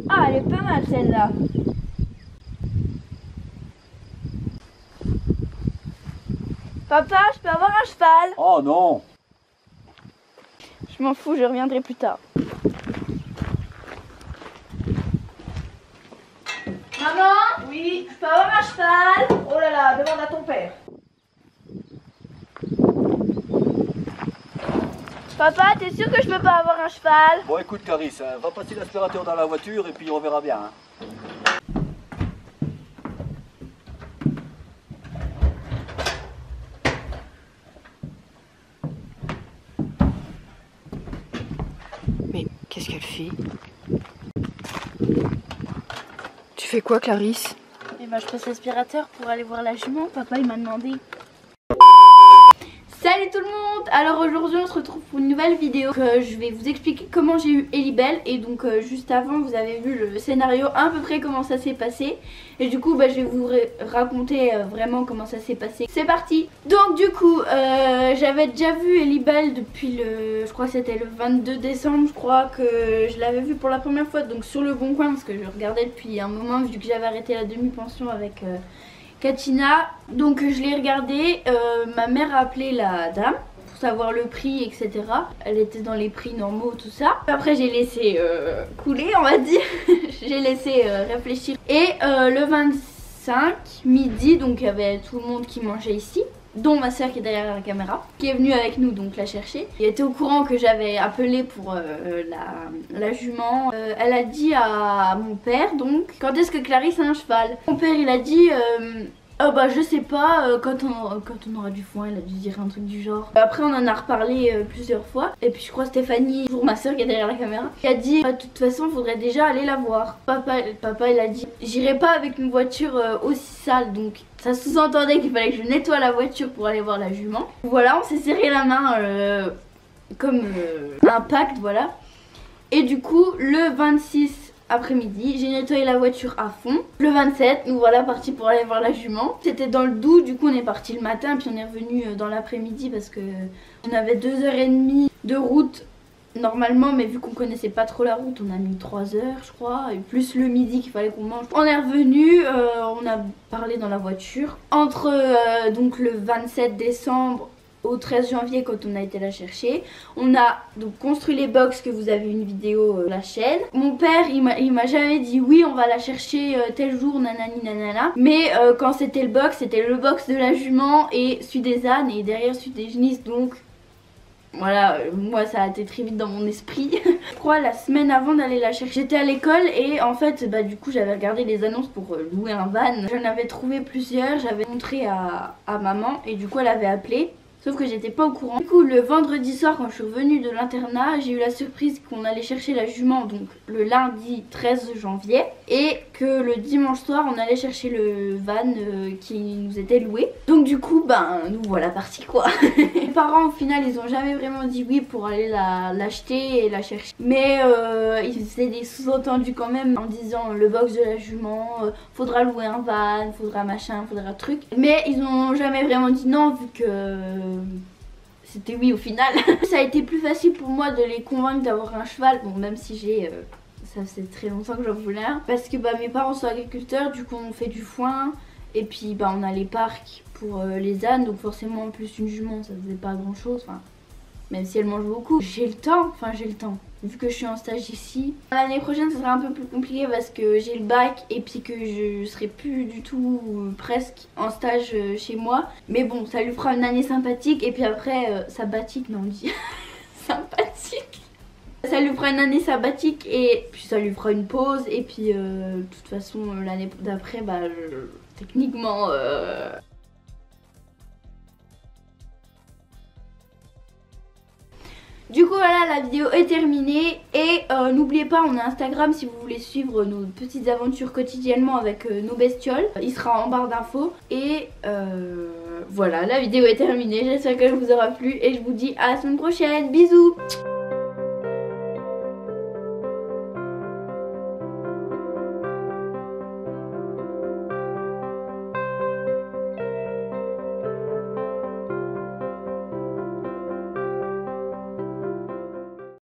Ah, elle est pas mal celle-là. Papa, je peux avoir un cheval? Oh non! Je m'en fous, je reviendrai plus tard. Maman? Oui? Je peux avoir un cheval? Oh là là, demande à ton père. Papa, t'es sûr que je peux pas avoir un cheval? Bon écoute Clarisse, hein, va passer l'aspirateur dans la voiture et puis on verra bien. Hein. Mais qu'est-ce qu'elle fait? Tu fais quoi, Clarisse? Eh ben, je passe l'aspirateur pour aller voir la jument. Papa, il m'a demandé. Salut tout le monde! Alors aujourd'hui on se retrouve pour une nouvelle vidéo. Je vais vous expliquer comment j'ai eu Elibel. Et donc juste avant vous avez vu le scénario à peu près comment ça s'est passé. Et du coup je vais vous raconter vraiment comment ça s'est passé. C'est parti! Donc du coup j'avais déjà vu Elibel depuis le... Je crois que c'était le 22 décembre je crois que je l'avais vu pour la première fois. Donc sur le Bon Coin parce que je regardais depuis un moment vu que j'avais arrêté la demi-pension avec... Katina, donc je l'ai regardé, ma mère a appelé la dame pour savoir le prix etc. Elle était dans les prix normaux tout ça. Après j'ai laissé couler on va dire, j'ai laissé réfléchir. Et le 25 midi, donc il y avait tout le monde qui mangeait ici, dont ma soeur qui est derrière la caméra, qui est venue avec nous donc la chercher. Elle était au courant que j'avais appelé pour la jument. Elle a dit à mon père donc quand est-ce que Clarisse a un cheval. Mon père il a dit oh bah je sais pas, quand on aura du foin, il a dû dire un truc du genre. Après on en a reparlé plusieurs fois. Et puis je crois Stéphanie, toujours ma soeur qui est derrière la caméra, qui a dit de toute façon faudrait déjà aller la voir. Papa il a dit j'irai pas avec une voiture aussi sale. Donc ça sous-entendait qu'il fallait que je nettoie la voiture pour aller voir la jument. Voilà, on s'est serré la main comme un pacte, voilà. Et du coup le 26 après-midi, j'ai nettoyé la voiture à fond. Le 27, nous voilà partis pour aller voir la jument. C'était dans le Doubs, du coup on est parti le matin puis on est revenu dans l'après-midi parce que on avait 2h30 de route normalement, mais vu qu'on connaissait pas trop la route, on a mis 3 heures je crois, et plus le midi qu'il fallait qu'on mange. On est revenu, on a parlé dans la voiture. Entre donc le 27 décembre au 13 janvier quand on a été la chercher, on a donc construit les box que vous avez une vidéo sur la chaîne. Mon père il m'a jamais dit oui on va la chercher tel jour nanani nanana, mais quand c'était le box de la jument et celui des ânes et derrière celui des genisses, donc voilà, moi ça a été très vite dans mon esprit. Je crois la semaine avant d'aller la chercher, j'étais à l'école et en fait bah du coup j'avais regardé les annonces pour louer un van. J'en avais trouvé plusieurs, j'avais montré à maman et du coup elle avait appelé. Sauf que j'étais pas au courant. Du coup le vendredi soir quand je suis revenue de l'internat, j'ai eu la surprise qu'on allait chercher la jument donc le lundi 13 janvier. Et que le dimanche soir on allait chercher le van qui nous était loué. Donc du coup ben nous voilà partis quoi. Mes parents au final ils ont jamais vraiment dit oui pour aller l'acheter et la chercher. Mais ils faisaient des sous-entendus quand même en disant le box de la jument, faudra louer un van, faudra machin, faudra truc. Mais ils ont jamais vraiment dit non vu que... c'était oui au final. Ça a été plus facile pour moi de les convaincre d'avoir un cheval. Bon même si j'ai... ça faisait très longtemps que j'en voulais un. Parce que bah, mes parents sont agriculteurs, du coup on fait du foin. Et puis bah, on a les parcs pour les ânes. Donc forcément en plus une jument ça faisait pas grand chose. Enfin, même si elle mange beaucoup. J'ai le temps, vu que je suis en stage ici. L'année prochaine ça sera un peu plus compliqué parce que j'ai le bac et puis que je serai plus du tout presque en stage chez moi. Mais bon ça lui fera une année sympathique et puis après sabbatique, non on dit sympathique. Ça lui fera une année sabbatique et puis ça lui fera une pause et puis de toute façon l'année d'après bah techniquement... Du coup voilà la vidéo est terminée et n'oubliez pas on a Instagram si vous voulez suivre nos petites aventures quotidiennement avec nos bestioles. Il sera en barre d'infos et voilà la vidéo est terminée, j'espère qu'elle vous aura plu et je vous dis à la semaine prochaine, bisous.